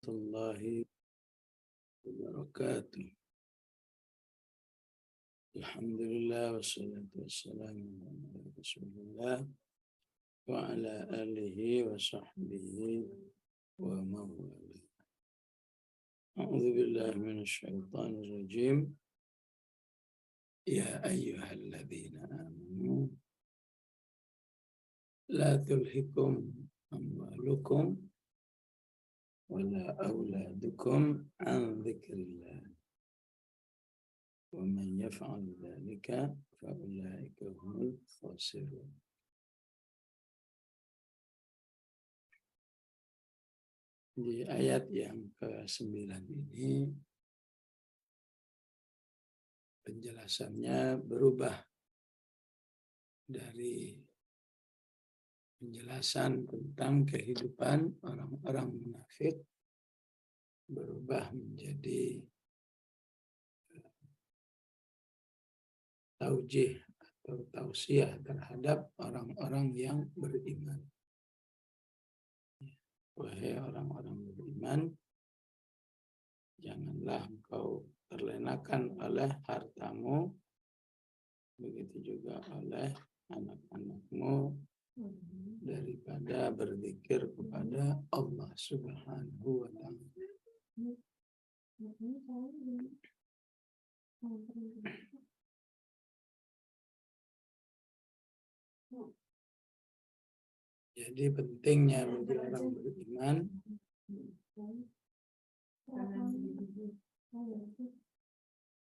Warahmatullahi wabarakatuh. Alhamdulillah wassalatu wassalamu ala Rasulillah wa ala alihi wa sahbihi wa mawala. A'udzu billahi minasy syaithanir rajim. Ya ayyuhalladzina amanu la tulhikum amwalukum wala auladukum an dzikrillah. Wa man yaf'al dzalika fa ulaika humul khasirun. Di ayat yang ke-9 ini penjelasannya berubah dari penjelasan tentang kehidupan orang-orang munafik berubah menjadi taujih atau tausiah terhadap orang-orang yang beriman. Wahai orang-orang beriman, janganlah engkau terlenakan oleh hartamu, begitu juga oleh anak-anakmu, daripada berzikir kepada Allah Subhanahu wa Ta'ala. Jadi pentingnya bagi orang beriman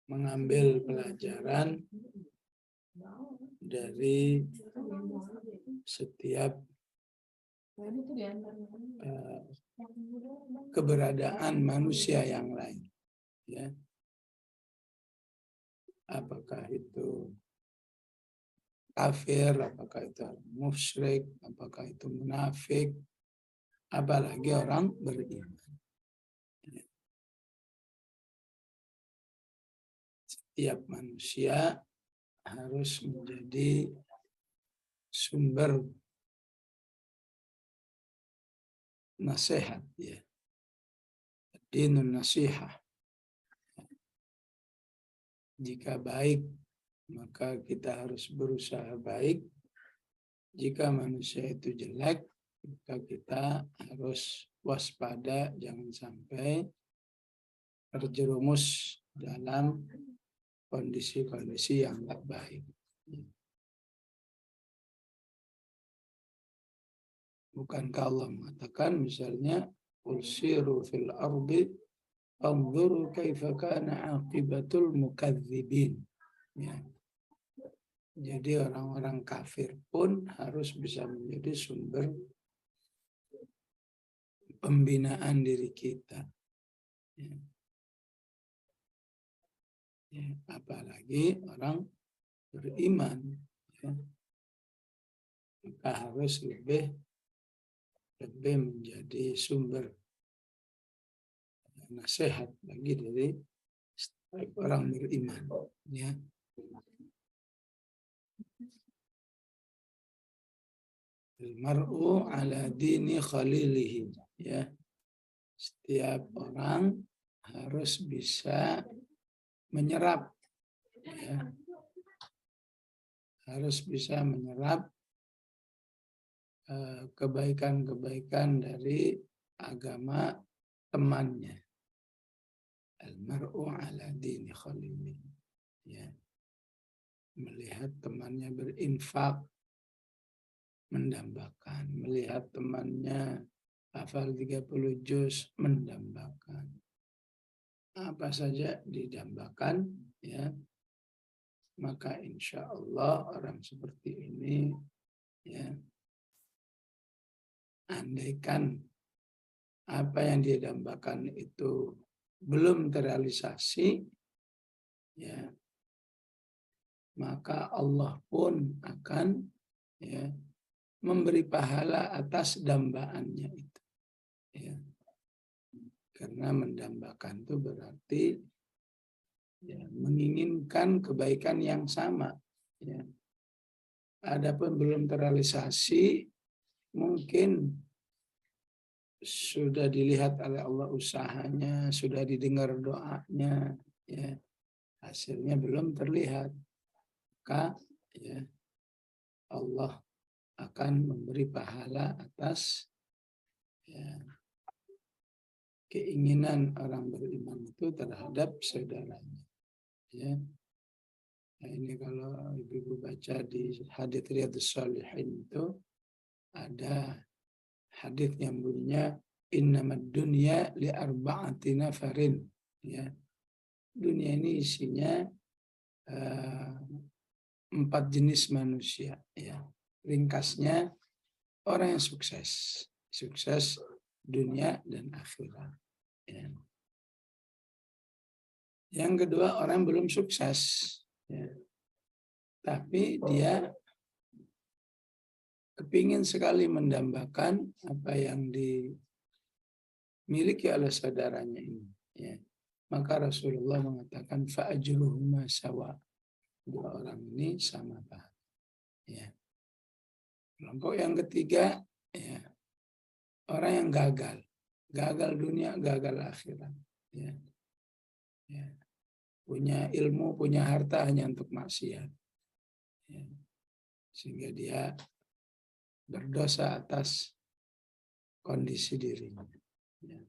mengambil pelajaran dari setiap keberadaan manusia yang lain, ya. Apakah itu kafir, apakah itu musyrik, apakah itu munafik, apalagi orang beriman. Setiap manusia harus menjadi sumber nasihat, ya. Dinun nasihah. Jika baik, maka kita harus berusaha baik. Jika manusia itu jelek, maka kita harus waspada, jangan sampai terjerumus dalam kondisi-kondisi yang tidak baik. Bukankah Allah mengatakan misalnya ulsiru fil ardi anzuru kaifa kana aqibatul mukadzibin, ya. Jadi orang-orang kafir pun harus bisa menjadi sumber pembinaan diri kita, ya. Ya, apalagi orang beriman, ya. Maka harus lebih menjadi sumber nasihat bagi diri orang beriman, ya. Al-mar'u ala dini khalilihi, ya. Setiap orang harus bisa menyerap, ya. Harus bisa menyerap kebaikan-kebaikan dari agama temannya. Al-mar'u ala dini khalilihi, ya. Melihat temannya berinfak, mendambakan. Melihat temannya hafal 30 juz, mendambakan. Apa saja didambakan, ya. Maka insya Allah orang seperti ini, ya, andaikan apa yang dia dambakan itu belum terrealisasi, ya, maka Allah pun akan, ya, memberi pahala atas dambaannya itu, ya. Karena mendambakan itu berarti, ya, menginginkan kebaikan yang sama, ya. Adapun belum terrealisasi, mungkin sudah dilihat oleh Allah usahanya, sudah didengar doanya, ya, hasilnya belum terlihat, maka ya, Allah akan memberi pahala atas ya, keinginan orang beriman itu terhadap saudaranya. Ya. Nah, ini kalau ibu-ibu baca di hadits Riyadhus Shalihin itu ada hadits yang bunyinya innamad dunya li arba'ati nafarin. Ya. Dunia ini isinya 4 jenis manusia. Ya. Ringkasnya orang yang sukses, sukses dunia dan akhirat. Ya. Yang kedua orang belum sukses. Ya. Tapi dia kepingin sekali mendambakan apa yang dimiliki oleh saudaranya ini. Ya. Maka Rasulullah mengatakan fa'ajruhuma sawa. Dua orang ini sama pahala. Ya. Kelompok yang ketiga, ya, orang yang gagal dunia, gagal akhirat. Ya. Ya. Punya ilmu, punya harta hanya untuk maksiat. Ya. Sehingga dia berdosa atas kondisi dirinya. Ya.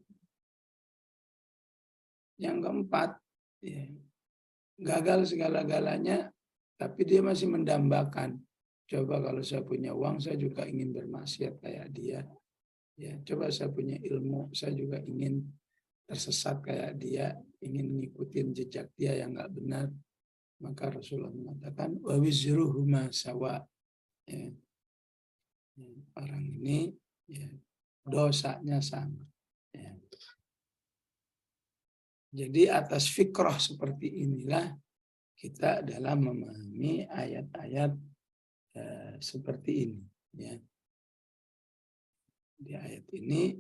Yang keempat, ya, gagal segala-galanya, tapi dia masih mendambakan. Coba kalau saya punya uang, saya juga ingin bermaksiat kayak dia. Ya, coba saya punya ilmu, saya juga ingin tersesat kayak dia, ingin ngikutin jejak dia yang nggak benar. Maka Rasulullah mengatakan wa wizruhuma sawa. Ya. Orang ini ya, dosanya sama. Ya. Jadi atas fikrah seperti inilah kita dalam memahami ayat-ayat seperti ini. Ya. Di ayat ini,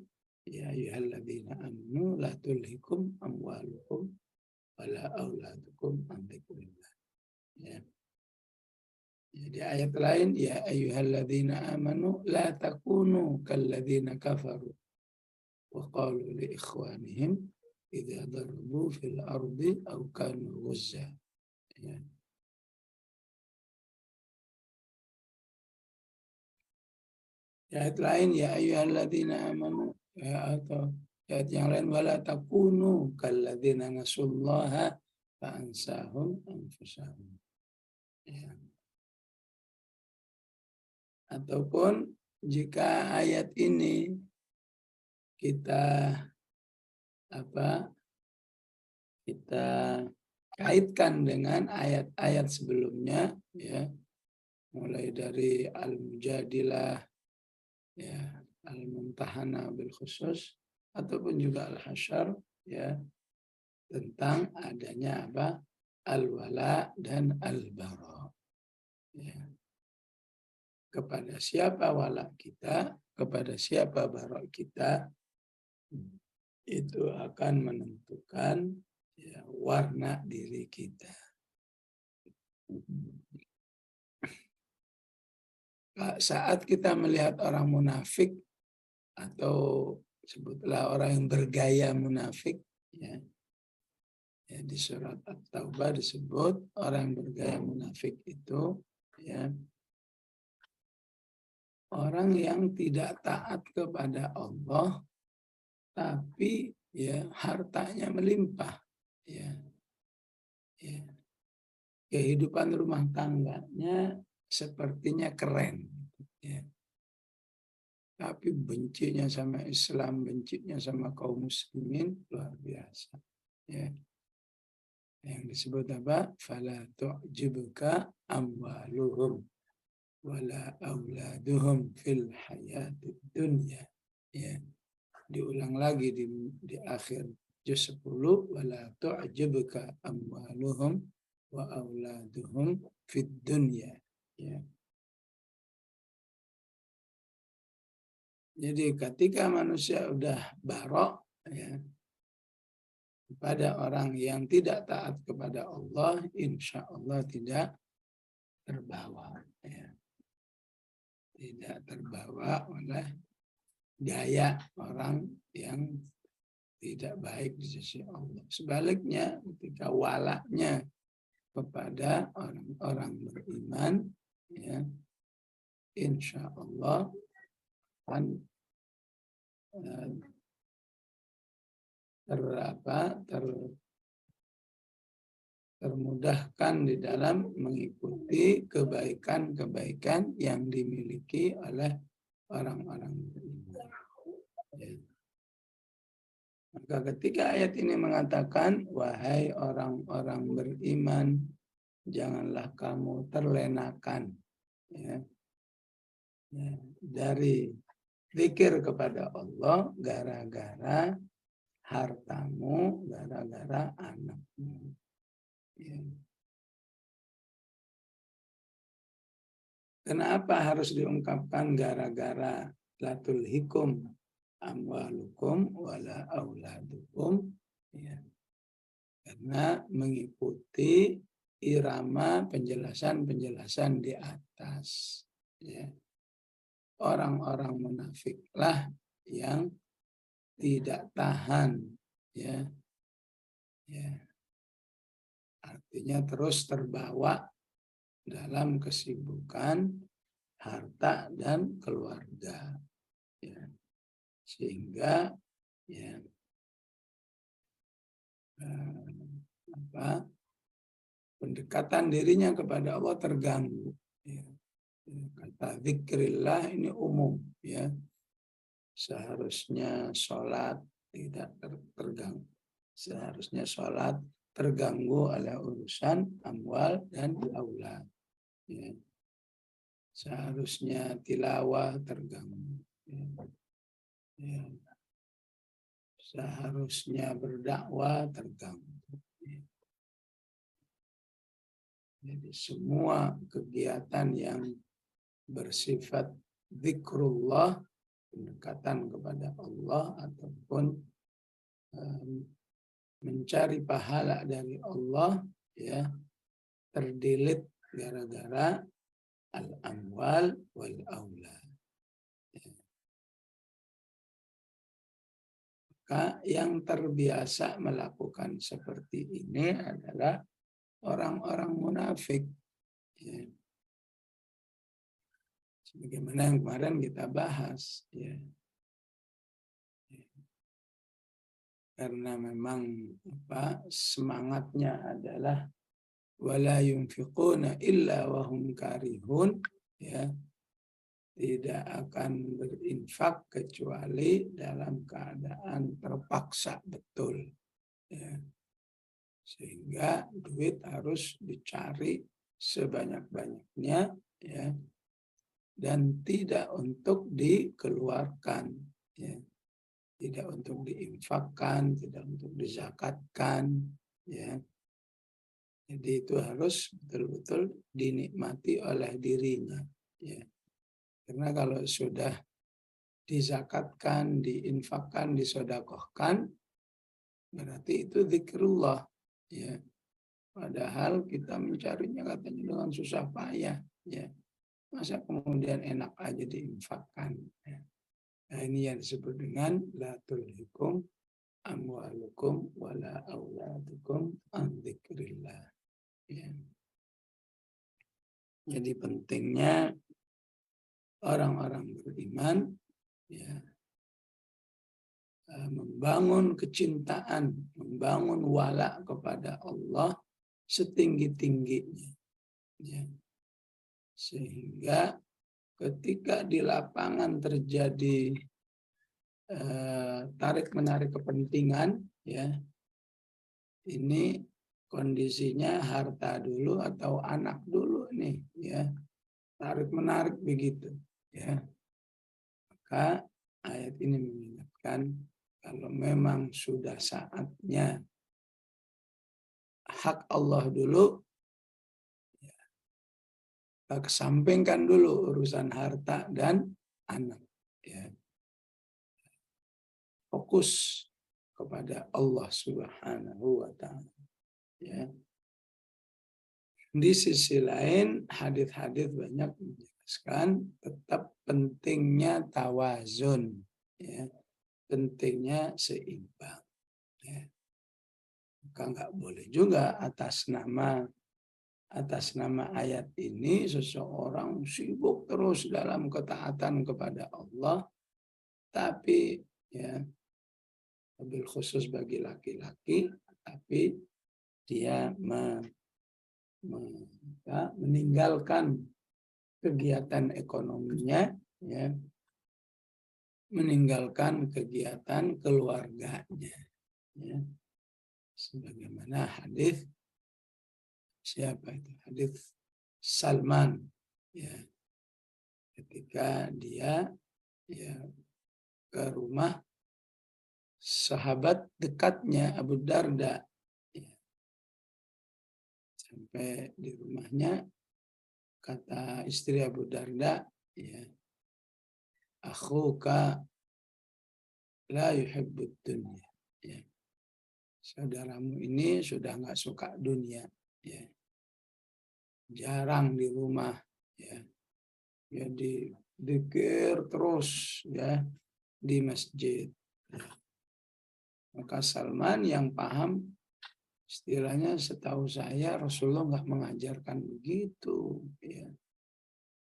ya ayyuhalladzina amanu la tulhikum amwalukum wala auladukum an dzikrillah. Ya. Di ayat lain, ya ayyuhalladzina amanu la takunu kalladzina kafaru wa qalu li ikhwanihim idza darabu fil ardi aw kanu ghuzza. Ya. Ayat lain, ya ayyuhalladzina amanu, ya, atau ayat yang lain wala takunu kalladzina nasullaha fa ansahum anfusahum. Ya. Ataupun jika ayat ini kita kaitkan dengan ayat-ayat sebelumnya, ya, mulai dari Al-Mujadilah, ya, Al-Mumtahanah bil khusus, ataupun juga Al-Hasyr, ya, tentang adanya al-wala dan al-bara. Ya. Kepada siapa wala kita, kepada siapa bara kita, itu akan menentukan, ya, warna diri kita. Saat kita melihat orang munafik atau sebutlah orang yang bergaya munafik, ya, ya, di surat At-Taubah disebut orang yang bergaya munafik itu, ya, orang yang tidak taat kepada Allah, tapi ya hartanya melimpah, ya, ya. Kehidupan rumah tangganya sepertinya keren, ya. Tapi bencinya sama Islam, bencinya sama kaum muslimin luar biasa. Ya. Yang disebut apa? Fala tu'jibuka amwaluhum wala auladuhum fil hayatid dunya. Ya. Diulang lagi di akhir juz 10, wala tu'jibuka amwaluhum wa auladuhum fid dunya. Ya. Jadi ketika manusia udah barok, ya, kepada orang yang tidak taat kepada Allah, insya Allah tidak terbawa, ya. Tidak terbawa oleh gaya orang yang tidak baik di sisi Allah. Sebaliknya, ketika walaknya kepada orang-orang beriman, ya, insya Allah akan termudahkan di dalam mengikuti kebaikan-kebaikan yang dimiliki oleh orang-orang beriman. Ya. Maka ketika ayat ini mengatakan, wahai orang-orang beriman, janganlah kamu terlenakan, ya, dari zikir kepada Allah gara-gara hartamu, gara-gara anakmu. Ya. Kenapa harus diungkapkan gara-gara latul hikum amwalukum wala auladukum? Ya. Karena mengikuti irama penjelasan-penjelasan di atas. Ya. Orang-orang munafiklah yang tidak tahan, ya, artinya terus terbawa dalam kesibukan harta dan keluarga, ya. Sehingga ya, pendekatan dirinya kepada Allah terganggu. Ya. Kata zikrillah ini umum, ya. Seharusnya sholat tidak terganggu. Seharusnya sholat terganggu oleh urusan amwal dan aulad. Ya. Seharusnya tilawah terganggu. Ya. Ya. Seharusnya berdakwah terganggu. Ya. Jadi semua kegiatan yang bersifat zikrullah, pendekatan kepada Allah ataupun mencari pahala dari Allah, ya, terdilit gara-gara al-amwal wal aulad. Ya. Maka yang terbiasa melakukan seperti ini adalah orang-orang munafik. Ya. Sebagaimana yang kemarin kita bahas, ya. Karena memang semangatnya adalah wala yunfiquna illa wa hum karihun, ya, tidak akan berinfak kecuali dalam keadaan terpaksa betul, ya. Sehingga duit harus dicari sebanyak-banyaknya, ya, dan tidak untuk dikeluarkan, ya. Tidak untuk diinfakkan, tidak untuk dizakatkan, ya. Jadi itu harus betul-betul dinikmati oleh dirinya, ya. Karena kalau sudah dizakatkan, diinfakkan, disodakohkan, berarti itu zikrullah, ya. Padahal kita mencarinya katanya dengan susah payah, ya. Masa kemudian enak aja diinfakkan, ya. Nah, ini yang disebut dengan la tulhikum amwalukum wala auladukum an dzikrillah. Ya. Jadi pentingnya orang-orang beriman, ya, membangun kecintaan, membangun wala kepada Allah setinggi-tingginya, ya. Sehingga ketika di lapangan terjadi tarik-menarik kepentingan, ya, ini kondisinya harta dulu atau anak dulu nih, ya, tarik-menarik begitu, ya. Maka ayat ini mengingatkan kalau memang sudah saatnya hak Allah dulu, kesampingkan dulu urusan harta dan anak, ya. Fokus kepada Allah Subhanahu wa ta'ala, ya. Di sisi lain hadis-hadis banyak menjelaskan tetap pentingnya tawazun, ya, pentingnya seimbang. Ya. Maka nggak boleh juga atas nama ayat ini seseorang sibuk terus dalam ketaatan kepada Allah, tapi ya mobil khusus bagi laki-laki, tapi dia meninggalkan kegiatan ekonominya, ya, meninggalkan kegiatan keluarganya, ya. Sebagaimana hadis siapa itu? Hadis Salman, ya, ketika dia ya ke rumah sahabat dekatnya Abu Darda, ya. Sampai di rumahnya kata istri Abu Darda, ya, akhuka la yuhibbud dunya, ya. Saudaramu ini sudah nggak suka dunia, ya. Jarang di rumah, ya. Jadi dikir terus, ya, di masjid. Ya. Maka Salman yang paham, istilahnya setahu saya Rasulullah nggak mengajarkan begitu, ya.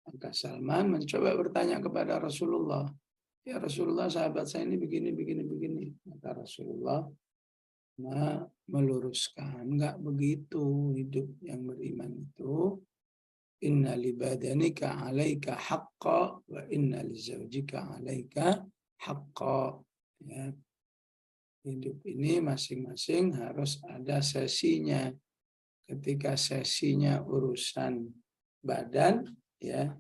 Maka Salman mencoba bertanya kepada Rasulullah, ya Rasulullah, sahabat saya ini begini. Maka Rasulullah meluruskan, enggak begitu hidup yang beriman itu. Inna li badanika 'alaika haqqa wa inna li zawjika 'alaika haqqa. Ya. Hidup ini masing-masing harus ada sesinya. Ketika sesinya urusan badan, ya,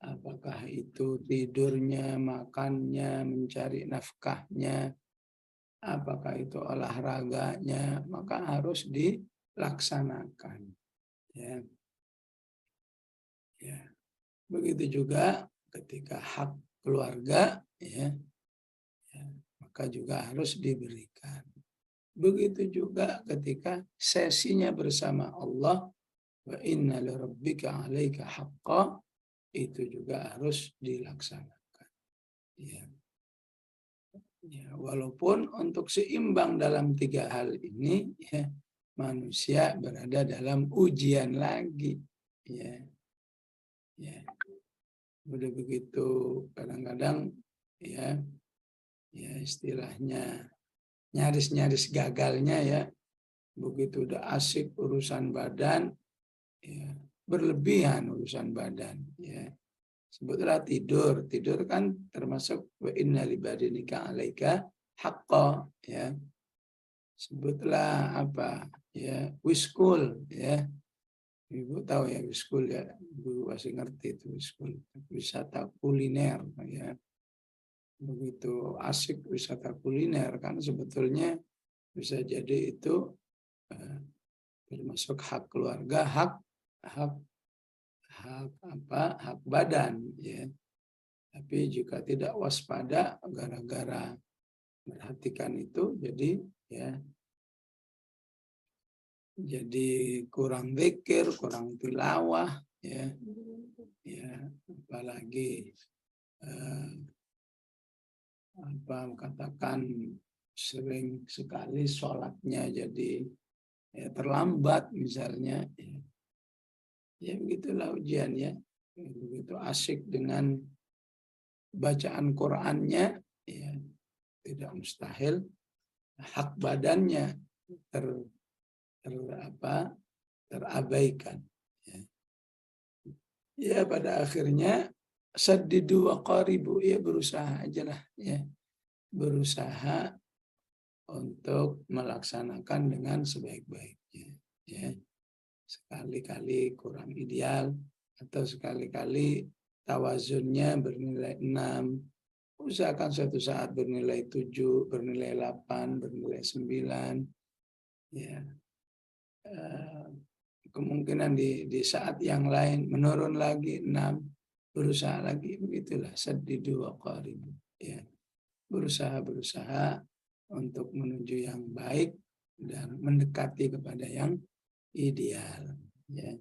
apakah itu tidurnya, makannya, mencari nafkahnya, apakah itu olahraganya, maka harus dilaksanakan. Ya. Ya. Begitu juga ketika hak keluarga, ya, ya, maka juga harus diberikan. Begitu juga ketika sesinya bersama Allah, wa inna li rabbika 'alaika haqqa, itu juga harus dilaksanakan. Ya. Ya, walaupun untuk seimbang dalam tiga hal ini, ya, manusia berada dalam ujian lagi, ya, ya. Udah begitu kadang-kadang, ya, ya istilahnya nyaris gagalnya, ya, begitu udah asik urusan badan, ya, berlebihan urusan badan, ya. Sebutlah tidur kan termasuk wa inna li badinika 'alaika haqqa, ya. Sebutlah apa, ya, wiskul, ya. Ibu tahu ya wiskul, ya, Ibu masih ngerti itu wiskul, wisata kuliner, ya. Begitu asik wisata kuliner kan sebetulnya bisa jadi itu termasuk hak keluarga, hak badan, ya. Tapi jika tidak waspada gara-gara perhatikan itu, jadi kurang zikir, kurang tilawah, ya, ya, apalagi katakan sering sekali sholatnya jadi, ya, terlambat misalnya, ya. Ya begitulah ujian, ya. Begitu asik dengan bacaan Qur'annya, ya, tidak mustahil hak badannya terabaikan. Ya. Ya pada akhirnya saddidu wa qaribu, ya berusaha aja lah, ya. Berusaha untuk melaksanakan dengan sebaik-baiknya, ya. Sekali-kali kurang ideal atau sekali-kali tawazunnya bernilai 6, usahakan suatu saat bernilai 7, bernilai 8, bernilai 9, ya. Kemungkinan di saat yang lain menurun lagi 6, berusaha lagi, begitulah saddidu wa qaribu, ya. Berusaha untuk menuju yang baik dan mendekati kepada yang ideal, ya.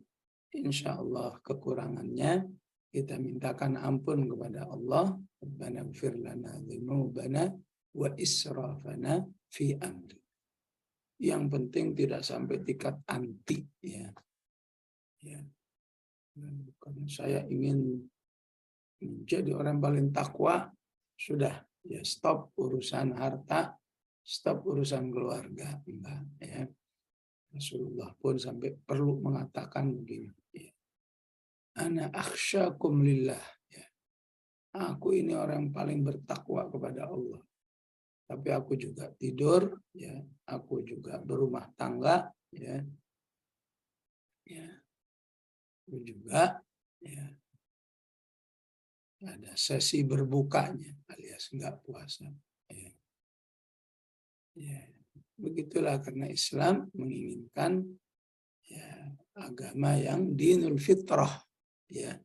Insya Allah kekurangannya kita mintakan ampun kepada Allah Rabbana ighfir lana dzunubana wa israfana fi amri. Yang penting tidak sampai tingkat anti, ya. Ya. Karena saya ingin menjadi orang paling takwa, sudah, ya, stop urusan harta, stop urusan keluarga, enggak, ya. Rasulullah pun sampai perlu mengatakan begini, ya. Ana akhsyakum lillah, ya. Aku ini orang paling bertakwa kepada Allah. Tapi aku juga tidur, ya. Aku juga berumah tangga, ya. Ya. Aku juga, ya, ada sesi berbukanya alias enggak puasa. Ya. Ya. Begitulah, karena Islam menginginkan, ya, agama yang dinul fitrah, ya.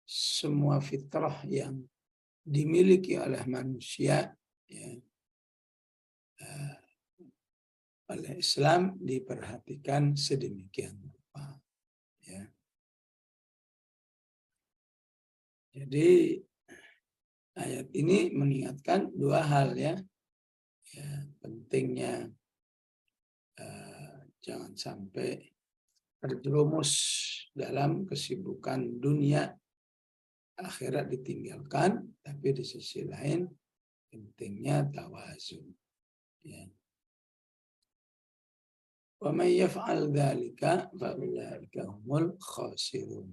Semua fitrah yang dimiliki oleh manusia, ya, oleh Islam diperhatikan sedemikian rupa, ya. Jadi ayat ini mengingatkan dua hal, ya. Ya, pentingnya jangan sampai terjerumus dalam kesibukan dunia, akhirat ditinggalkan, tapi di sisi lain pentingnya tawazun, ya. Wa may yaf'al dzalika fa ulaika humul khasirun.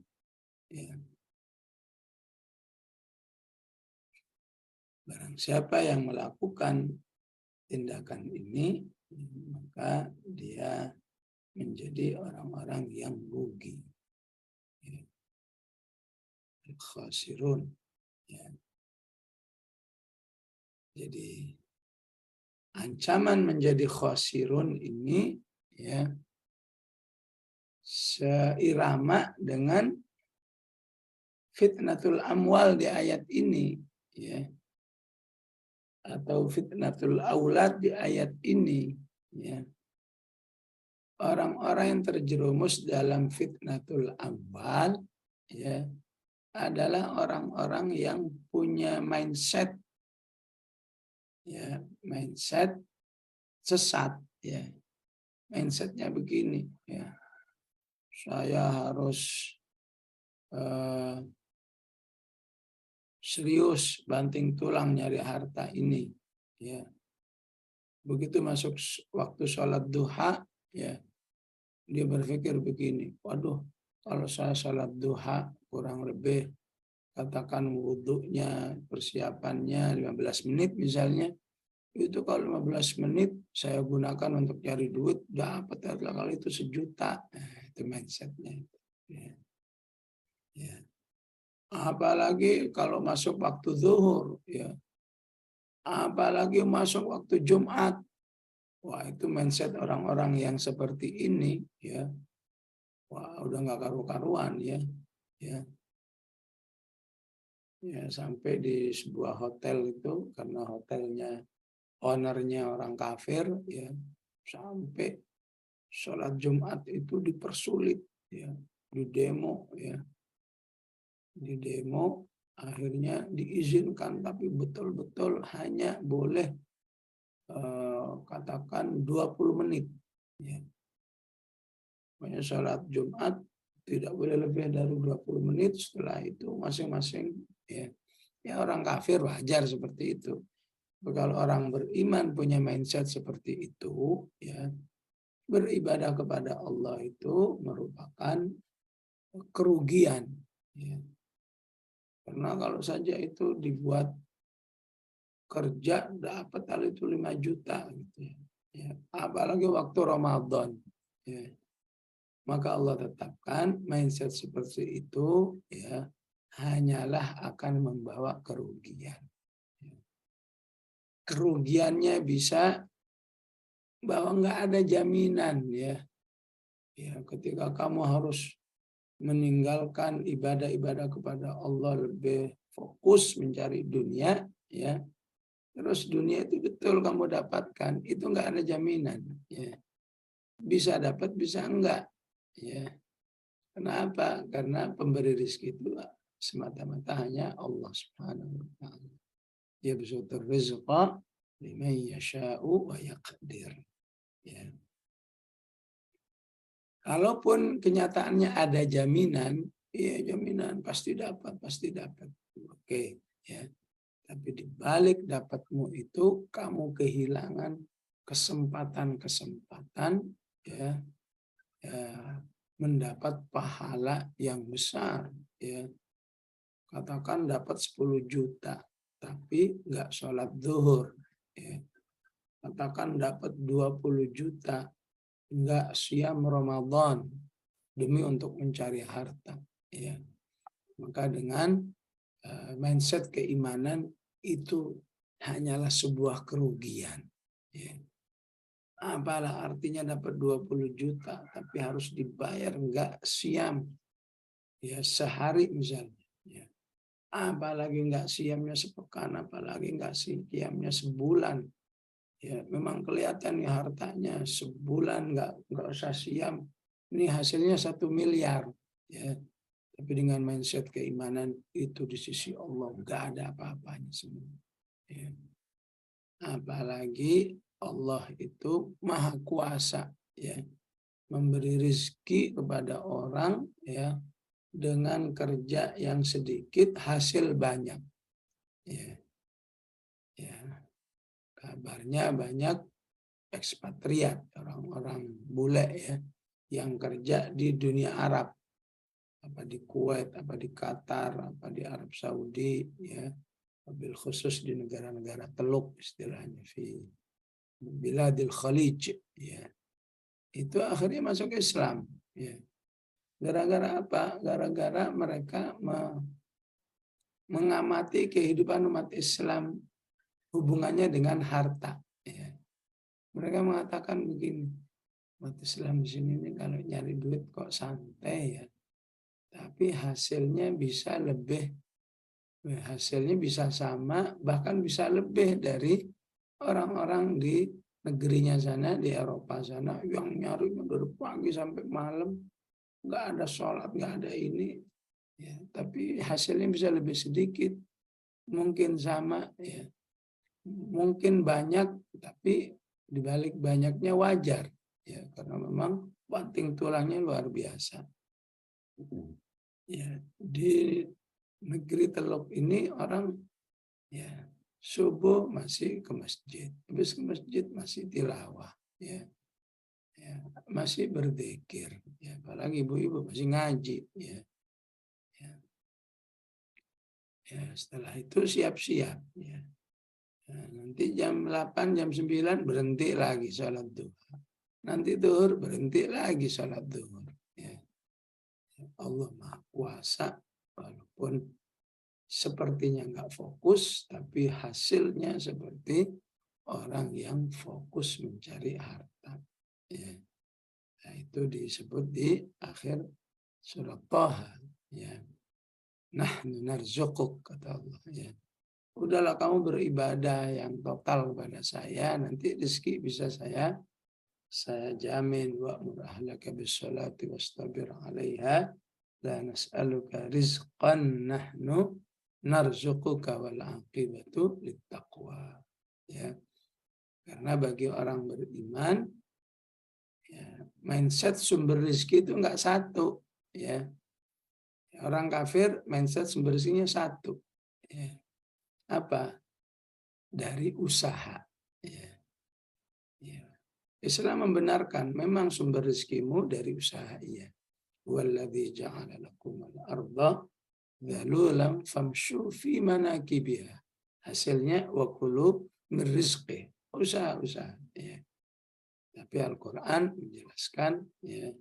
Ya. Barang siapa yang melakukan tindakan ini, maka dia menjadi orang-orang yang rugi. Ya. Khasirun. Ya. Jadi ancaman menjadi khasirun ini, ya, seirama dengan fitnatul amwal di ayat ini, ya, atau fitnatul aulad di ayat ini, ya. Orang-orang yang terjerumus dalam fitnatul amwal, ya, adalah orang-orang yang punya mindset, ya, mindset sesat, ya. Mindsetnya begini, ya. Saya harus serius banting tulang nyari harta ini, ya. Begitu masuk waktu sholat duha, ya, dia berpikir begini, waduh, kalau saya sholat duha kurang lebih katakan wudhunya, persiapannya 15 menit misalnya, itu kalau 15 menit saya gunakan untuk cari duit, dapat kalau itu 1 juta. Itu mindsetnya. Ya. Ya. Apalagi kalau masuk waktu zuhur, ya. Apalagi masuk waktu Jumat. Wah, itu mindset orang-orang yang seperti ini, ya. Wah, udah nggak karu-karuan, ya. Ya. Ya, sampai di sebuah hotel itu, karena hotelnya ownernya orang kafir, ya, sampai sholat Jumat itu dipersulit, ya, didemo, ya, didemo, akhirnya diizinkan, tapi betul-betul hanya boleh katakan 20 menit, ya. Pokoknya sholat Jumat tidak boleh lebih dari 20 menit, setelah itu masing-masing, ya, ya, orang kafir wajar seperti itu. Kalau orang beriman punya mindset seperti itu, ya, beribadah kepada Allah itu merupakan kerugian, ya. Karena kalau saja itu dibuat kerja dapat hal itu 5 juta, gitu, ya. Apalagi waktu Ramadan, ya. Maka Allah tetapkan mindset seperti itu, ya, hanyalah akan membawa kerugian. Kerugiannya bisa bahwa nggak ada jaminan, ya. Ya, ketika kamu harus meninggalkan ibadah-ibadah kepada Allah, lebih fokus mencari dunia, ya. Terus dunia itu betul kamu dapatkan, itu nggak ada jaminan, ya. Bisa dapat, bisa enggak, ya. Kenapa? Karena pemberi rezeki itu semata-mata hanya Allah Subhanahu wa taala. Yabsutur rizqa liman yasha'u wa yaqdir. Ya. Kalaupun kenyataannya ada jaminan, ya jaminan pasti dapat, pasti dapat. Oke, ya. Tapi di balik dapatmu itu kamu kehilangan kesempatan-kesempatan ya, ya mendapat pahala yang besar ya. Katakan dapat 10 juta tapi nggak sholat zuhur ya. Katakan dapat 20 juta nggak siam Ramadan demi untuk mencari harta ya. Maka dengan mindset keimanan itu hanyalah sebuah kerugian ya. Apalah artinya dapat 20 juta tapi harus dibayar nggak siam ya sehari misalnya ya. Apalagi nggak siamnya sepekan, apalagi nggak siamnya sebulan ya. Memang kelihatan ya hartanya sebulan nggak usah siam, ini hasilnya 1 miliar ya. Tapi dengan mindset keimanan itu di sisi Allah nggak ada apa-apanya semua ya. Apalagi Allah itu maha kuasa ya, memberi rezeki kepada orang ya dengan kerja yang sedikit hasil banyak ya. Ya. Kabarnya banyak ekspatriat, orang-orang bule ya yang kerja di dunia Arab, apa di Kuwait, apa di Qatar, apa di Arab Saudi ya, mobil khusus di negara-negara teluk istilahnya, fi biladil Khalij ya. Itu akhirnya masuk Islam ya. Gara-gara apa? Gara-gara mereka mengamati kehidupan umat Islam hubungannya dengan harta ya. Mereka mengatakan begini, umat Islam di sini ini kalau nyari duit kok santai ya. Tapi hasilnya bisa lebih, hasilnya bisa sama, bahkan bisa lebih dari orang-orang di negerinya sana, di Eropa sana, yang nyari dari pagi sampai malam, nggak ada sholat, nggak ada ini, ya, tapi hasilnya bisa lebih sedikit, mungkin sama, ya, mungkin banyak, tapi dibalik banyaknya wajar, ya, karena memang banting tulangnya luar biasa. Ya, di negeri teluk ini orang ya subuh masih ke masjid, habis ke masjid masih tilawah, ya, ya masih berzikir, ya, apalagi ibu-ibu masih ngaji, ya, ya, ya setelah itu siap-siap, ya. Nah, nanti jam 8, jam 9 berhenti lagi sholat duha, nanti zuhur berhenti lagi sholat zuhur, ya. Allah Maha Kuasa, walaupun sepertinya nggak fokus, tapi hasilnya seperti orang yang fokus mencari harta. Ya. Nah, itu disebut di akhir surat Thaha. Ya. Nahnu narzuquk, kata Allah. Ya. Udahlah kamu beribadah yang total kepada saya, nanti rezeki bisa saya jamin. Wa'mur ahlaka bis-sholati wastabir 'alaiha. La nas'aluka rizqan nahnu narzuquka wal aqibatu littaqwa. Ya. Karena bagi orang beriman ya, mindset sumber rezeki itu enggak satu ya. Orang kafir mindset sumber rezekinya satu. Ya. Apa? Dari usaha. Ya. Ya. Islam membenarkan memang sumber rezekimu dari usaha, iya. Walladzi ja'ala lakumul arda dzalulan famshu fi manakibiha. Hasilnya wa kulu min rizqi. Usaha-usaha ya. Tapi Al-Qur'an menjelaskan ya,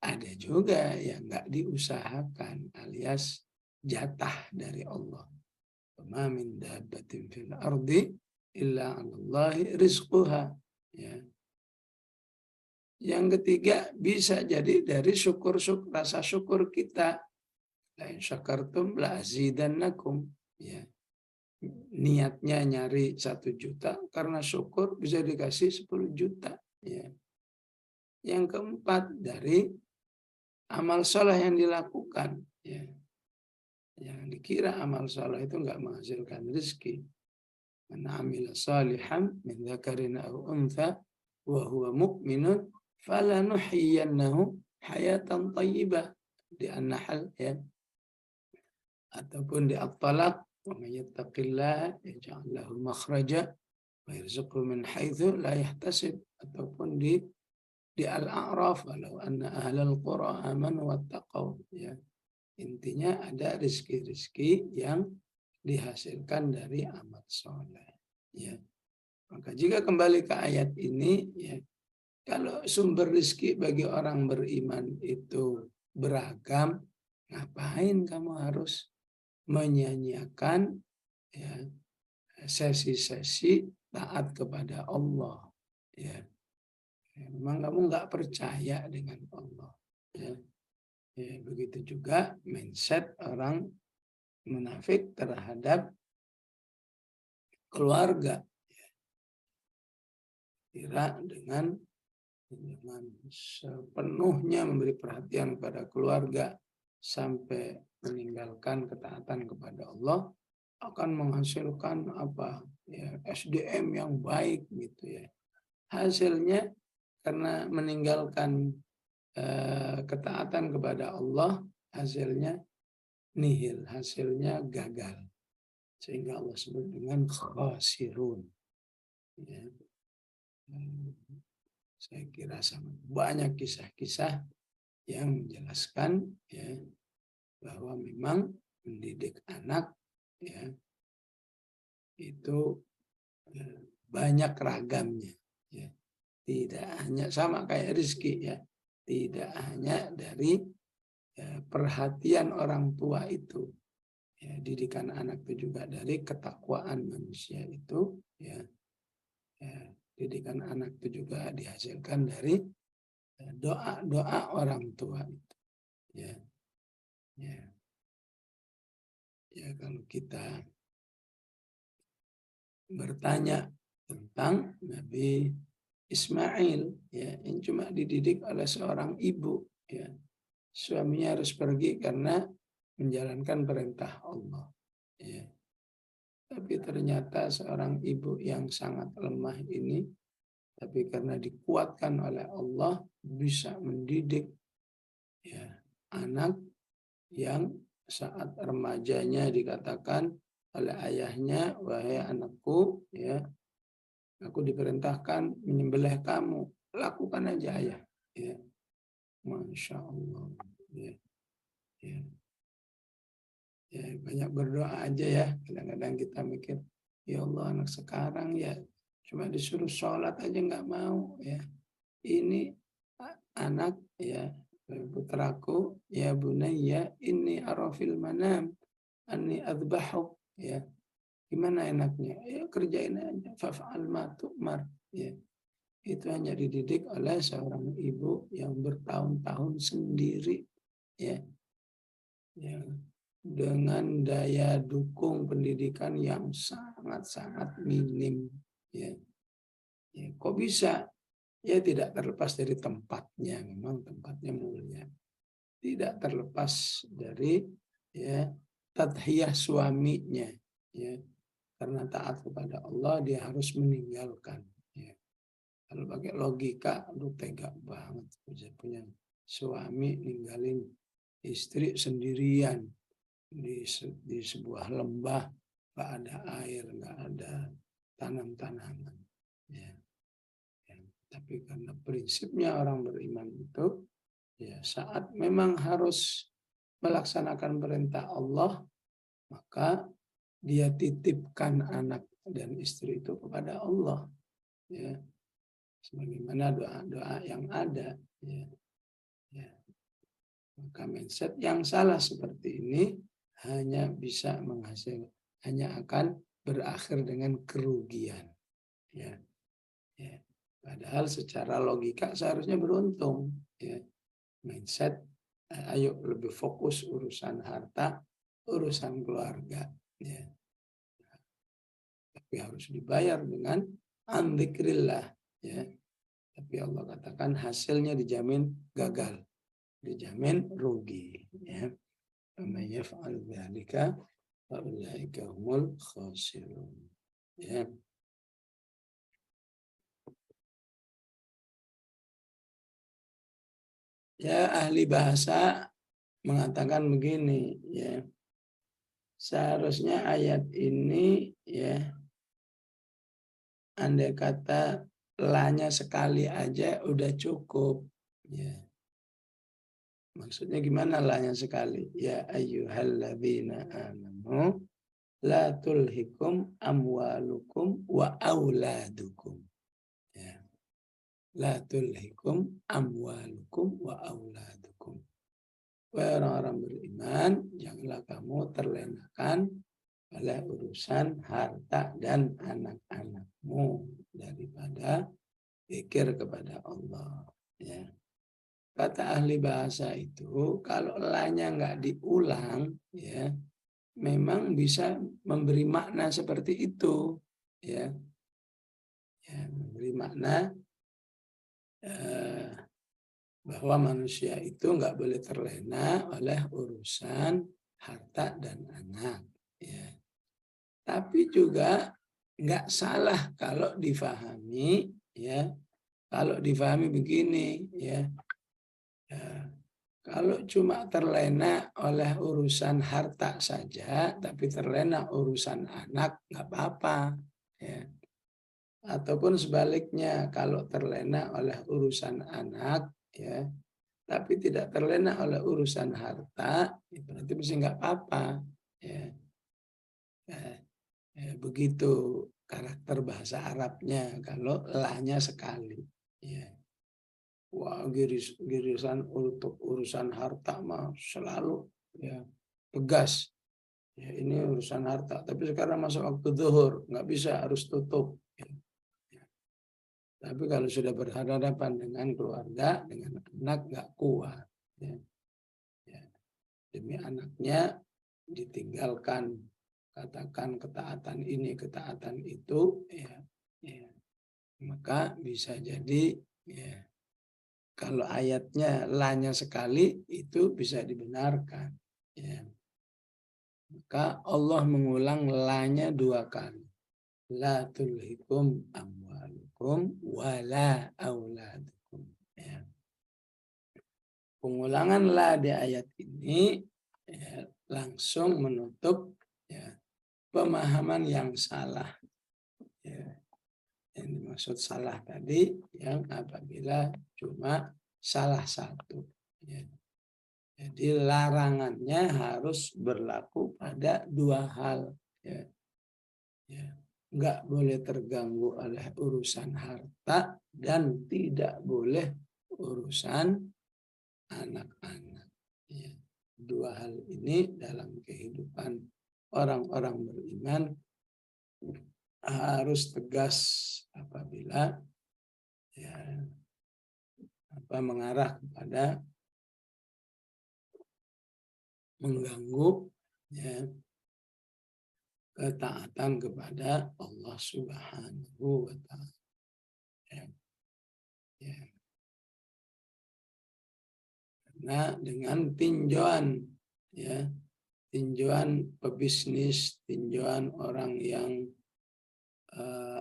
ada juga yang enggak diusahakan alias jatah dari Allah. Ma min dabbatin fil ardi illa 'alallahi rizquha ya. Yang ketiga bisa jadi dari rasa syukur kita. La in syakartum la azidannakum ya. Niatnya nyari 1 juta karena syukur bisa dikasih 10 juta ya. Yang keempat dari amal soleh yang dilakukan ya. Yang dikira amal soleh itu nggak menghasilkan rezeki. Man amila salihan min dzakarin aw untha wa huwa mu'minun falanuhyiyannahu hayatan thayyibah. Di An-Nahl ya. Ataupun di At-Talaq, wa may yattaqillaha yaj'al lahu makhraja wa yarzuqhu min haitsu la yahtasib. Ataupun di Al-A'raf, walau anna ahlal qura amanu wattaqau, ya. Intinya ada rezeki-rezeki yang dihasilkan dari amal soleh, ya. Maka jika kembali ke ayat ini, ya, kalau sumber rezeki bagi orang beriman itu beragam, ngapain kamu harus menyanyiakan, ya, sesi-sesi taat kepada Allah, ya. Memang kamu nggak percaya dengan Allah, ya. Ya, begitu juga mindset orang munafik terhadap keluarga. Kira dengan sepenuhnya memberi perhatian kepada keluarga sampai meninggalkan ketaatan kepada Allah akan menghasilkan apa, ya, SDM yang baik gitu ya. Hasilnya karena meninggalkan ketaatan kepada Allah, hasilnya nihil, hasilnya gagal. Sehingga Allah sebut dengan khasirun. Ya. Saya kira sangat banyak kisah-kisah yang menjelaskan, ya, bahwa memang mendidik anak, ya, itu banyak ragamnya, ya. Tidak hanya sama kayak rezeki, ya. Tidak hanya dari perhatian orang tua itu, ya, didikan anak itu juga dari ketakwaan manusia itu, ya, didikan anak itu juga dihasilkan dari doa-doa orang tua itu, ya, ya, ya. Kalau kita bertanya tentang Nabi Ismail, ya, yang cuma dididik oleh seorang ibu, ya. Suaminya harus pergi karena menjalankan perintah Allah, ya. Tapi ternyata seorang ibu yang sangat lemah ini, tapi karena dikuatkan oleh Allah, bisa mendidik, ya, anak yang saat remajanya dikatakan oleh ayahnya, wahai anakku, ya, aku diperintahkan menyembelih kamu, lakukan aja ayah, ya. Masya Allah, ya, ya. Ya, banyak berdoa aja ya. Kadang-kadang kita mikir, ya Allah, anak sekarang ya cuma disuruh sholat aja nggak mau, ya. Ini anak, ya, putraku, ya bunayya inni arafil manam anni adbahuk, ya. Gimana enaknya? Ya kerjain aja, faf'al ma tu'mar, ya. Itu hanya dididik oleh seorang ibu yang bertahun-tahun sendiri, ya, ya, dengan daya dukung pendidikan yang sangat-sangat minim, ya. Ya, kok bisa? Ya tidak terlepas dari tempatnya, memang tempatnya mulia. Tidak terlepas dari, ya, tadhiyah suaminya, ya. Karena taat kepada Allah dia harus meninggalkan, ya. Kalau pakai logika, aduh tega banget punya suami ninggalin istri sendirian di sebuah lembah, nggak ada air, nggak ada tanam-tanaman, ya. Ya. Tapi karena prinsipnya orang beriman itu, ya, saat memang harus melaksanakan perintah Allah, maka dia titipkan anak dan istri itu kepada Allah, ya. Sebagaimana doa-doa yang ada, ya. Ya. Maka mindset yang salah seperti ini hanya bisa menghasilkan, hanya akan berakhir dengan kerugian, ya. Ya. Padahal secara logika seharusnya beruntung, ya. Mindset, ayo lebih fokus urusan harta, urusan keluarga, ya. Tapi harus dibayar dengan dzikrillah, ya. Tapi Allah katakan hasilnya dijamin gagal, dijamin rugi, ya. Faman yaf'al dzalika fa ulaika humul khasirun. Ya. Ya, ahli bahasa mengatakan begini, ya. Seharusnya ayat ini, ya, andai kata lanya sekali aja udah cukup, ya. Maksudnya gimana lanya sekali? Ya ayyuhalladzina amanu la tulhikum amwalukum wa auladukum. Ya. La tulhikum amwalukum wa auladukum. Wahai orang-orang beriman, janganlah kamu terlenakan oleh urusan harta dan anak-anakmu daripada zikir kepada Allah. Ya. Kata ahli bahasa itu, kalau lanya nggak diulang, ya, memang bisa memberi makna seperti itu, ya, ya memberi makna bahwa manusia itu nggak boleh terlena oleh urusan harta dan anak, ya. Tapi juga nggak salah kalau difahami, ya, kalau difahami begini, ya, ya. Kalau cuma terlena oleh urusan harta saja, tapi terlena urusan anak, nggak apa-apa. Ya. Ataupun sebaliknya, kalau terlena oleh urusan anak, ya, tapi tidak terlena oleh urusan harta, ya berarti mesti nggak apa-apa. Ya. Ya. Ya, begitu karakter bahasa Arabnya, kalau lahnya sekali. Ya. Wah, girisan untuk urusan harta mah selalu, ya, tegas. Ya, ini urusan harta. Tapi sekarang masuk waktu zuhur, nggak bisa, harus tutup. Ya. Ya. Tapi kalau sudah berhadapan dengan keluarga, dengan anak, nggak kuat. Ya. Ya. Demi anaknya ditinggalkan, katakan ketaatan ini, ketaatan itu, ya, ya. Maka bisa jadi, ya, kalau ayatnya lanya sekali itu bisa dibenarkan. Ya. Maka Allah mengulang lanya 2 kali. La tulhikum amwalukum wala auladukum. Ya. Pengulangan la di ayat ini, ya, langsung menutup, ya, pemahaman yang salah. Ya. Yang dimaksud salah tadi yang apabila cuma salah satu. Ya. Jadi larangannya harus berlaku pada 2 hal. Ya. Ya. Nggak boleh terganggu oleh urusan harta dan tidak boleh urusan anak-anak. Ya. 2 hal ini dalam kehidupan orang-orang beriman harus tegas apabila, ya, mengarah kepada mengganggu, ya, ketaatan kepada Allah Subhanahu wa Ta'ala. Ya. Ya. Karena dengan tinjauan, ya, tinjauan pebisnis, tinjauan orang yang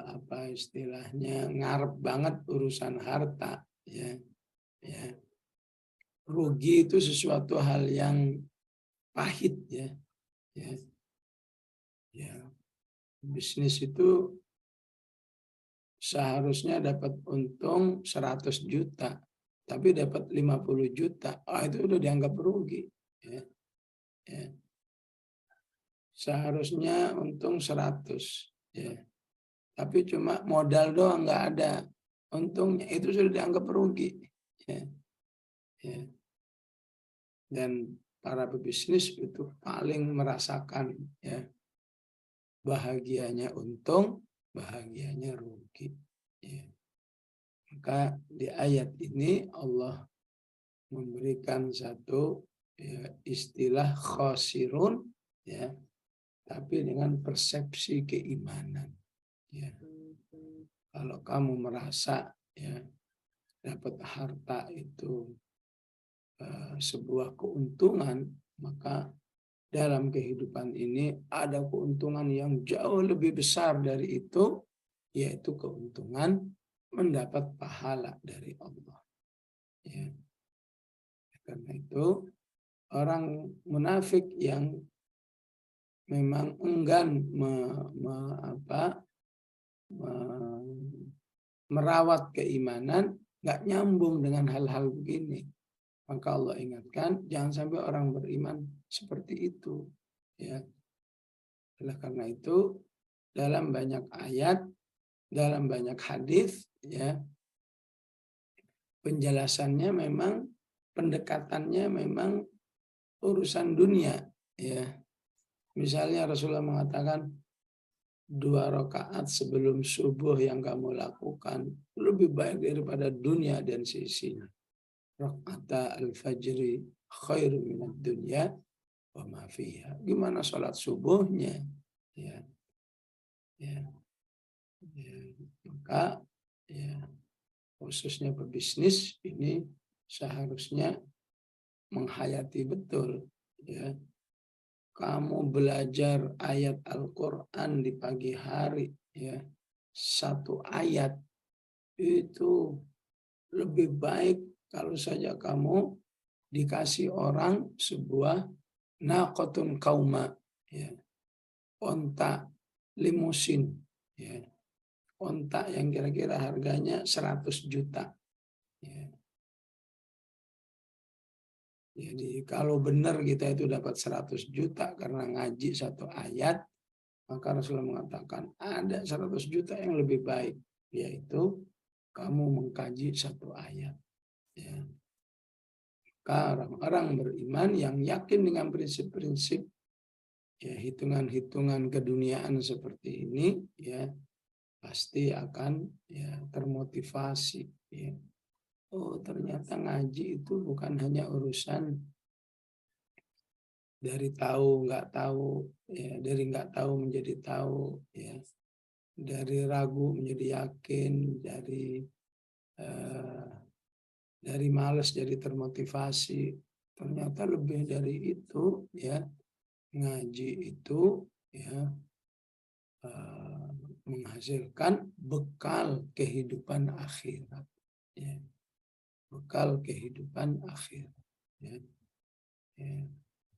apa istilahnya ngarep banget urusan harta, ya, ya. Rugi itu sesuatu hal yang pahit, ya, ya, ya. Bisnis itu seharusnya dapat untung 100 juta, tapi dapat 50 juta. Itu udah dianggap rugi. Ya. Ya. Seharusnya untung 100. Ya. Tapi cuma modal doang, nggak ada untungnya. Itu sudah dianggap rugi. Ya. Ya. Dan para pebisnis itu paling merasakan, ya, bahagianya untung, bahagianya rugi. Ya. Maka di ayat ini Allah memberikan satu, ya, istilah khosirun, ya, tapi dengan persepsi keimanan. Ya. Kalau kamu merasa, ya, dapat harta itu sebuah keuntungan, maka dalam kehidupan ini ada keuntungan yang jauh lebih besar dari itu, yaitu keuntungan mendapat pahala dari Allah. Ya. Karena itu orang munafik yang memang enggan merawat keimanan, nggak nyambung dengan hal-hal begini. Maka Allah ingatkan, jangan sampai orang beriman seperti itu. Ya. Oleh karena itu, dalam banyak ayat, dalam banyak hadis, ya, penjelasannya memang, pendekatannya memang urusan dunia. Ya. Misalnya Rasulullah mengatakan, 2 rakaat sebelum subuh yang kamu lakukan lebih baik daripada dunia dan sisinya. Raka'ata al-fajri khairu minad dunya wa ma fiha. Gimana sholat subuhnya? Ya. Ya. Ya. Maka ya, khususnya pebisnis ini seharusnya menghayati betul, ya. Kamu belajar ayat Al-Quran di pagi hari, ya, 1 ayat itu lebih baik kalau saja kamu dikasih orang sebuah naqatun qauma, ya, onta limusin, ya, onta yang kira-kira harganya 100 juta. Ya. Jadi kalau benar kita itu dapat 100 juta karena ngaji 1 ayat, maka Rasulullah mengatakan ada 100 juta yang lebih baik, yaitu kamu mengkaji 1 ayat. Ya. Maka orang-orang beriman yang yakin dengan prinsip-prinsip, ya, hitungan-hitungan keduniaan seperti ini, ya, pasti akan, ya, termotivasi. Ya. Oh, ternyata ngaji itu bukan hanya urusan dari tahu nggak tahu, ya, dari nggak tahu menjadi tahu, ya, dari ragu menjadi yakin, dari malas jadi termotivasi. Ternyata lebih dari itu, ya. Ngaji itu, ya, menghasilkan bekal kehidupan akhirat, ya. Bekal kehidupan akhirat, ya. Ya.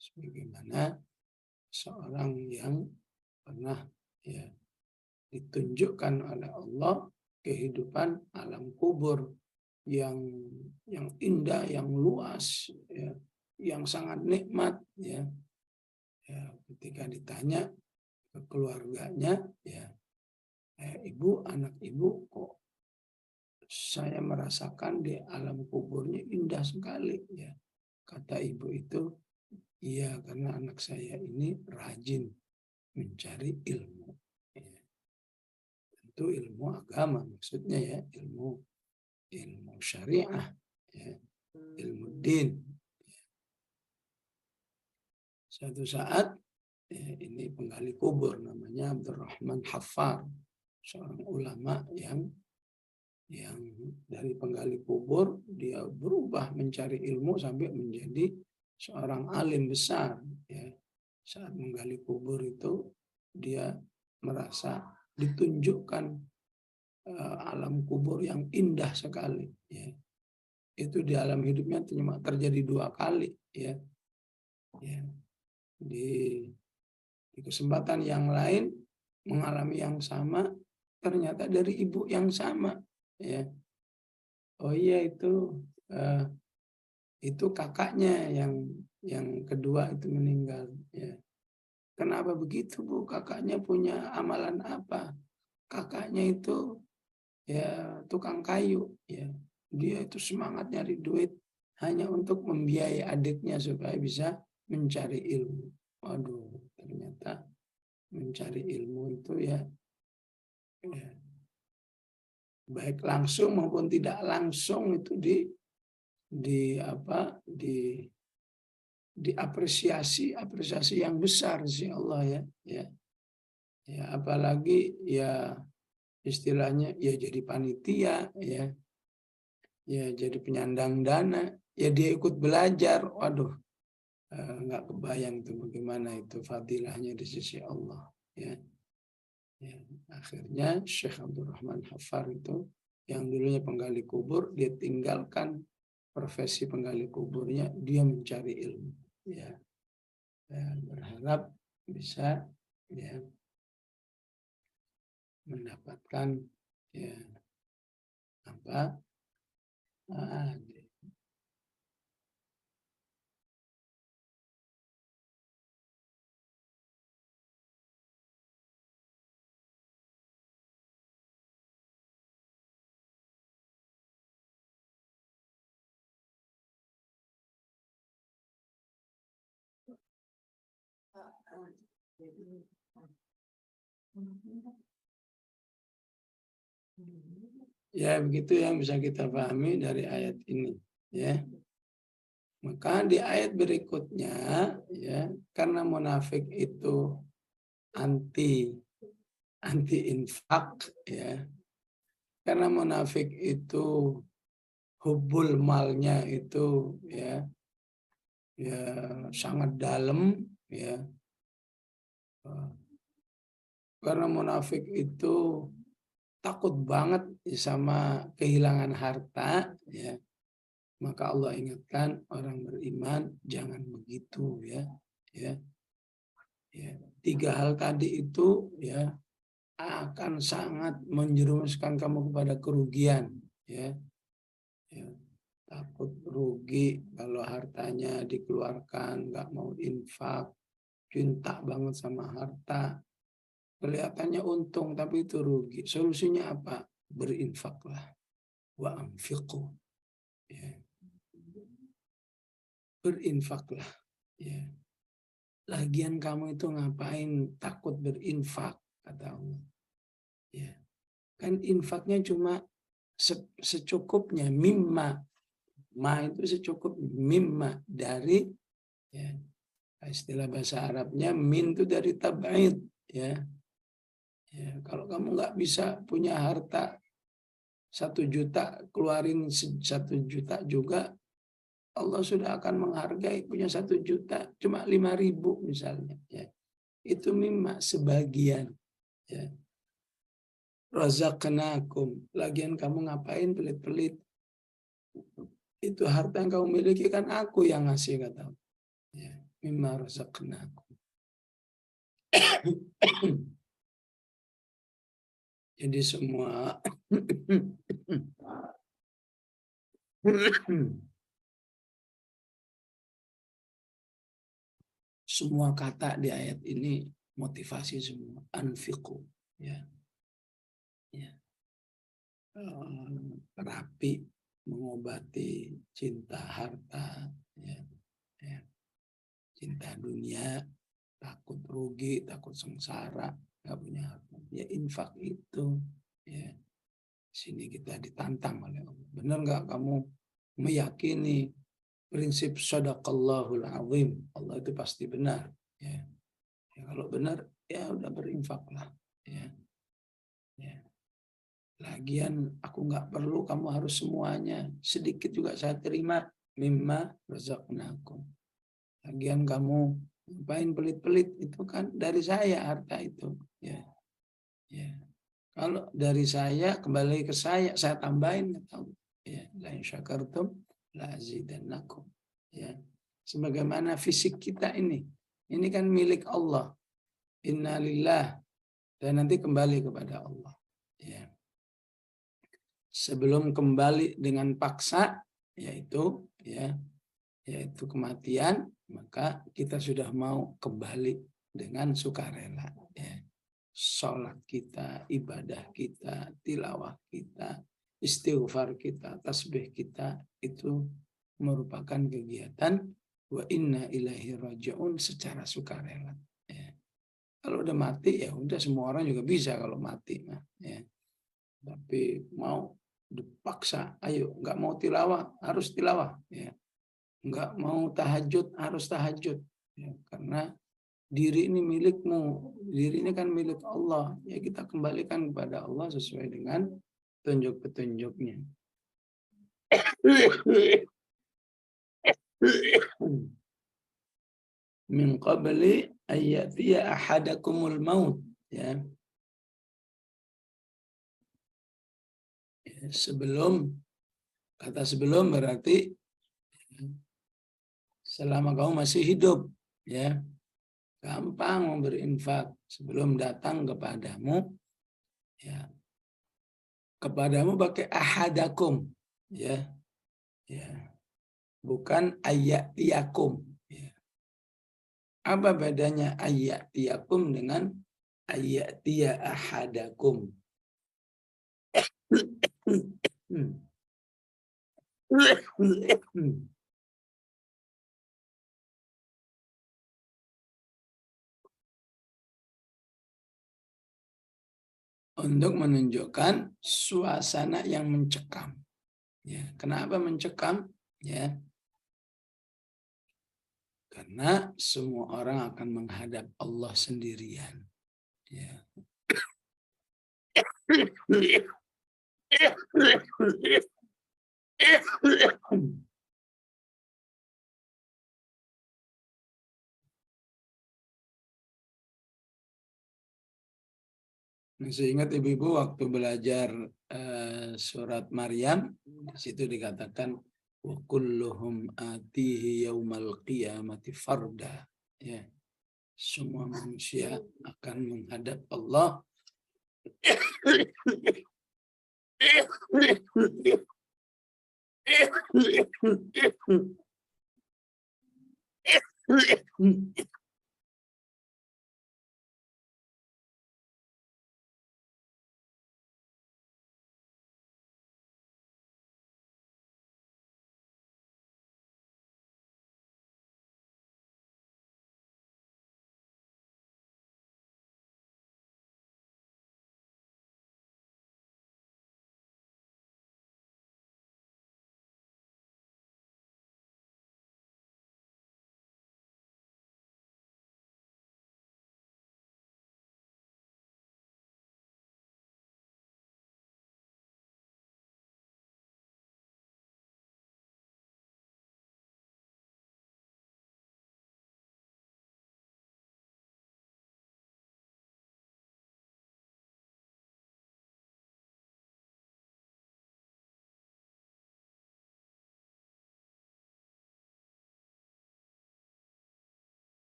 Sebagaimana seorang yang pernah, ya, ditunjukkan oleh Allah kehidupan alam kubur yang indah, yang luas, ya, yang sangat nikmat, ya. Ya, ketika ditanya ke keluarganya, ya, ibu, anak ibu, kok saya merasakan di alam kuburnya indah sekali, ya. Kata ibu itu, iya, karena anak saya ini rajin mencari ilmu. Ya. Tentu ilmu agama maksudnya, ya, ilmu syariah, ya, ilmu din. Suatu saat, ya, ini penggali kubur namanya Abdurrahman Hafar, seorang ulama yang dari penggali kubur dia berubah mencari ilmu sampai menjadi seorang alim besar, ya. Saat menggali kubur itu dia merasa ditunjukkan alam kubur yang indah sekali, ya. Itu di alam hidupnya terjadi 2 kali, ya. Ya. Di kesempatan yang lain mengalami yang sama, ternyata dari ibu yang sama, ya. Oh iya, itu kakaknya yang kedua itu meninggal, ya. Kenapa begitu, Bu? Kakaknya punya amalan apa? Kakaknya itu, ya, tukang kayu, ya. Dia itu semangat nyari duit hanya untuk membiayai adiknya supaya bisa mencari ilmu. Waduh, ternyata mencari ilmu itu, ya, baik langsung maupun tidak langsung itu diapresiasi yang besar sih Allah, ya. Ya. Ya, apalagi, ya, istilahnya, ya, jadi panitia, ya. Ya, jadi penyandang dana, ya, dia ikut belajar. Waduh, nggak kebayang tuh bagaimana itu fadilahnya di sisi Allah. Ya. Ya. Akhirnya Syekh Abdurrahman Hafar itu yang dulunya penggali kubur, dia tinggalkan profesi penggali kuburnya, dia mencari ilmu. Ya. Dan berharap bisa ya mendapatkan ya apa ya begitu yang bisa kita pahami dari ayat ini ya. Maka di ayat berikutnya ya, karena munafik itu anti infak ya. Karena munafik itu hubul malnya itu ya sangat dalam ya. Karena munafik itu takut banget sama kehilangan harta ya. Maka Allah ingatkan orang beriman jangan begitu ya. Ya. Ya. 3 hal tadi itu ya akan sangat menjerumuskan kamu kepada kerugian ya. Ya. Takut rugi kalau hartanya dikeluarkan, nggak mau infak, cinta banget sama harta. Kelihatannya untung tapi itu rugi. Solusinya apa? Berinfaklah. Wa anfiqu. Ya. Berinfaklah. Ya. Lagian kamu itu ngapain takut berinfak, kata Allah. Ya. Kan infaknya cuma secukupnya, mimma. Ma itu secukup, mimma dari ya, istilah bahasa Arabnya min itu dari tab'id ya. Ya, kalau kamu nggak bisa punya harta 1 juta, keluarin 1 juta juga, Allah sudah akan menghargai punya 1 juta, cuma 5.000 misalnya. Ya. Itu mimma sebagian. Ya. Razaqnakum. Lagian kamu ngapain pelit-pelit? Itu harta yang kamu miliki kan aku yang ngasih, kata Allah. Ya. Mimma razaqnakum. Jadi semua semua kata di ayat ini motivasi semua. Anfiqu ya. Ya. Terapi mengobati cinta harta ya. Ya. Cinta dunia, takut rugi, takut sengsara, nggak punya harta. Ya infak itu ya. Sini kita ditantang oleh Allah. Benar nggak kamu meyakini prinsip sadaqallahul azim? Allah itu pasti benar. Ya. Ya, kalau benar, ya udah berinfaklah. Ya. Ya. Lagian aku nggak perlu, kamu harus semuanya. Sedikit juga saya terima. Mimma razaqnakum. Lagian kamu ngapain pelit-pelit, itu kan dari saya harta itu. Ya. Ya. Kalau dari saya kembali ke saya tambahin, ya, la in syakartum la azidannakum. Ya. Sebagaimana fisik kita ini kan milik Allah. Innalillah, dan nanti kembali kepada Allah. Ya. Sebelum kembali dengan paksa, yaitu kematian, maka kita sudah mau kembali dengan sukarela. Ya. Sholat kita, ibadah kita, tilawah kita, istighfar kita, tasbih kita, itu merupakan kegiatan wa inna ilaihi raji'un secara sukarela. Ya. Kalau udah mati ya udah, semua orang juga bisa kalau mati. Nah, ya. Tapi mau dipaksa, ayo nggak mau tilawah harus tilawah, ya. Nggak mau tahajud harus tahajud, ya. Karena diri ini milikmu, diri ini kan milik Allah, ya kita kembalikan kepada Allah sesuai dengan petunjuk-petunjuknya. min qabli ayyatiya ahadakumul maut, ya. Sebelum, kata sebelum berarti selama kamu masih hidup, ya. Gampang memberi infak sebelum datang kepadamu, ya. Kepadamu pakai ahadakum, ya. Ya. Bukan ayyatiyakum, ya. Apa bedanya ayyatiyakum dengan ayyatiya ahadakum? Untuk menunjukkan suasana yang mencekam. Ya, kenapa mencekam? Ya, karena semua orang akan menghadap Allah sendirian. Ya. Masih ingat ibu-ibu waktu belajar surat Maryam, di situ dikatakan wa kulluhum atihi yaumal qiyamati farda. Ya. Semua manusia akan menghadap Allah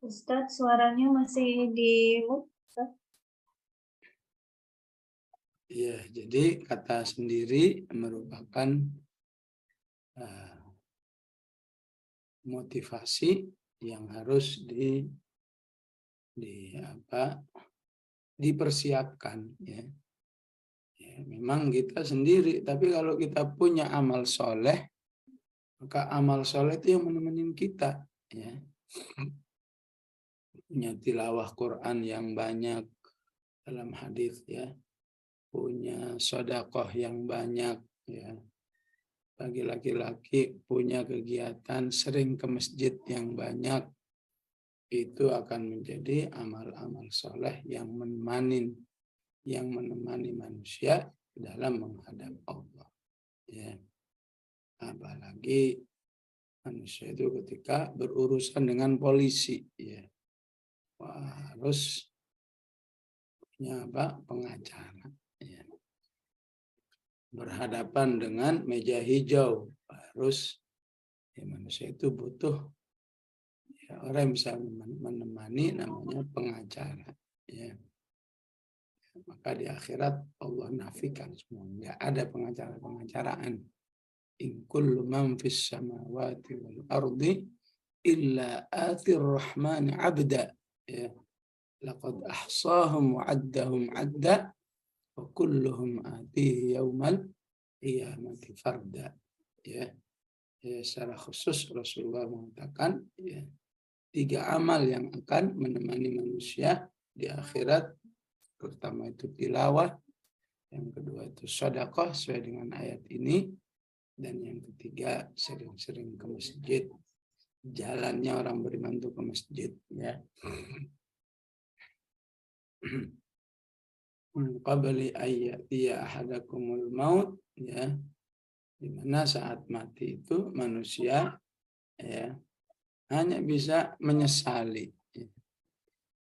Ustadz, suaranya masih di mute. Ya, jadi kata sendiri merupakan motivasi yang harus dipersiapkan, ya. Ya, memang kita sendiri, tapi kalau kita punya amal soleh, maka amal soleh itu yang menemani kita, ya. Punya tilawah Quran yang banyak dalam hadis, ya. Punya sedekah yang banyak, ya. Bagi laki-laki punya kegiatan sering ke masjid yang banyak, itu akan menjadi amal-amal soleh yang menemani manusia dalam menghadap Allah. Ya. Apalagi manusia itu ketika berurusan dengan polisi, ya. Wah, harus punya pengacara. Ya. Berhadapan dengan meja hijau, harus, ya, manusia itu butuh, ya, orang yang bisa menemani, namanya pengacara, ya. Maka di akhirat Allah nafikan semua, nggak ada pengacaraan. In kullu man fis samawati wal ardi illa atir rahmani abda, ya. laqad ahsahum wa addahum adda wa kulluhum atihi yaumal qiyamati farda. Ya, secara khusus Rasulullah mengatakan, ya, 3 amal yang akan menemani manusia di akhirat, pertama itu tilawah, yang kedua itu sedekah sesuai dengan ayat ini, dan yang ketiga sering-sering ke masjid. Jalannya orang beriman itu ke masjid, ya. Qabli ayyatiya ahadakumul maut, ya, di mana saat mati itu manusia, ya, hanya bisa menyesali.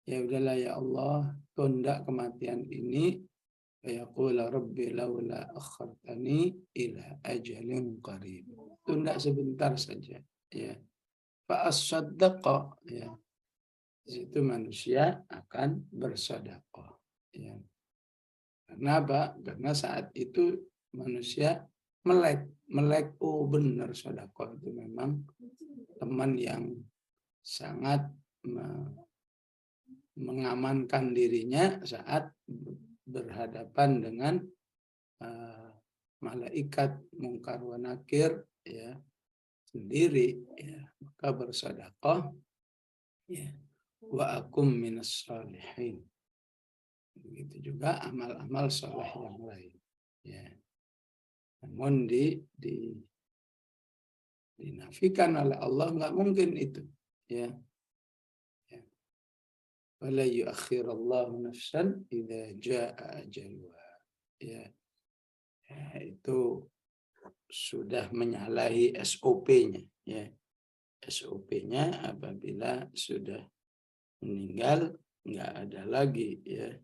Ya udahlah ya Allah, tunda kematian ini. Yaqula rabbi laula akhartani ila ajalin qarib. Tunda sebentar saja, ya. Fa as-saddaqa, ya. Di situ manusia akan bersedekah, ya. Kenapa? Karena saat itu manusia melek, oh benar sedekah itu memang teman yang sangat mengamankan dirinya saat berhadapan dengan malaikat mungkar wa nakir, ya, sendiri, ya, maka bersedekah, ya, wa akum minas shalihin. Begitu juga amal-amal saleh yang lain, ya. Namun dinafikan oleh Allah, nggak mungkin itu, ya. Wala yuakhirallahu nafsan idza jaa ajaluha. Ya. Itu sudah menyalahi SOP-nya, ya. SOP-nya apabila sudah meninggal nggak ada lagi, ya,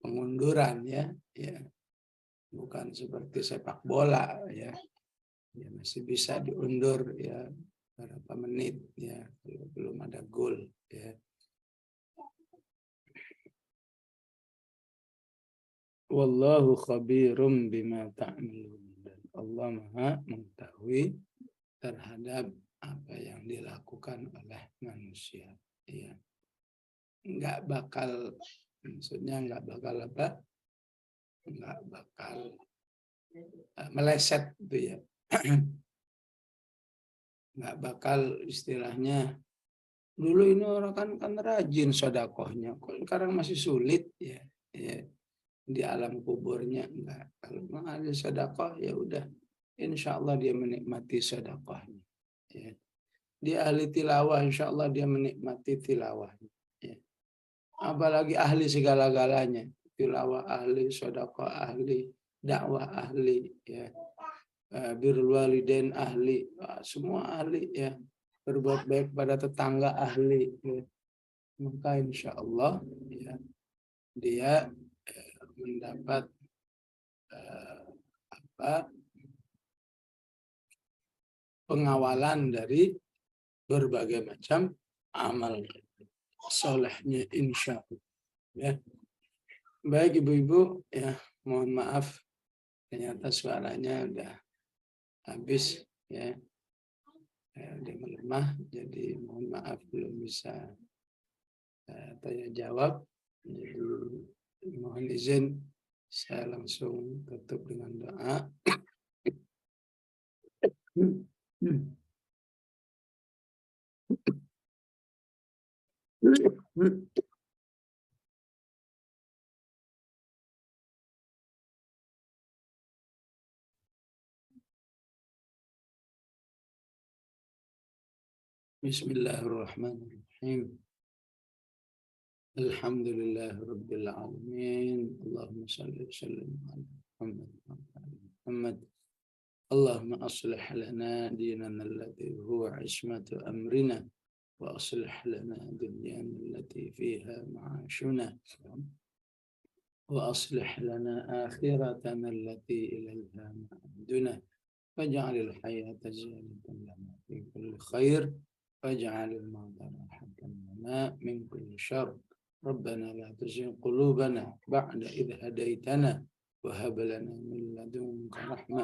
pengunduran, ya, ya. Bukan seperti sepak bola, ya. Ya masih bisa diundur, ya, berapa menit, ya, kalau belum ada gol, ya. Wallahu khabirum bima ta'malun. Dan Allah Maha mengetahui terhadap apa yang dilakukan oleh manusia, ya. Enggak bakal, maksudnya enggak bakal apa? Enggak bakal meleset gitu, ya. Nggak bakal istilahnya dulu ini orang kan rajin sedekahnya, kok sekarang masih sulit, ya, ya, di alam kuburnya enggak. Kalau ada sedekah ya udah, insya Allah dia menikmati sedekahnya, ya. Dia ahli tilawah, insya Allah dia menikmati tilawahnya, ya. Apalagi ahli segala-galanya, tilawah ahli, sedekah ahli, dakwah ahli, ya, birrul walidain ahli, semua ahli, ya. Berbuat baik pada tetangga ahli, ya. Maka insya Allah, ya, dia mendapat pengawalan dari berbagai macam amal solehnya, insya Allah, ya. Baik ibu-ibu, ya, mohon maaf ternyata suaranya udah habis, ya. Dia melemah, jadi mohon maaf belum bisa tanya jawab. Jadi mohon izin saya langsung tutup dengan doa. Bismillahirrahmanirrahim. Alhamdulillah Rabbil Alamin. Allahumma salli wa sallim ala Muhammad wa ala Muhammad. Allahumma aslih lana dinana alladhi huwa ismatu amrina wa aslih lana dunyana allati fiha ma'ashuna wa aslih lana akhiratana allati ilayha ma'aduna waj'alil hayata ziyadatan lana fi kulli khair waj'alil mauta rahatan lana min kulli syarr. ربنا لا تزغ قلوبنا بعد إذ هديتنا وهب لنا من لدنك رحمة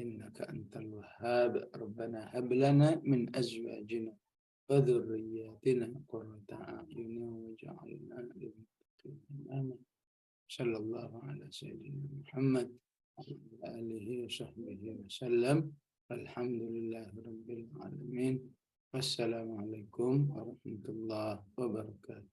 إنك أنت الوهاب ربنا هب لنا من أزواجنا وذرياتنا قرة أعين واجعلنا للمتقين إماما صلى الله على سيدنا محمد وعلى آله وصحبه وسلم الحمد لله رب العالمين والسلام عليكم ورحمة الله وبركاته.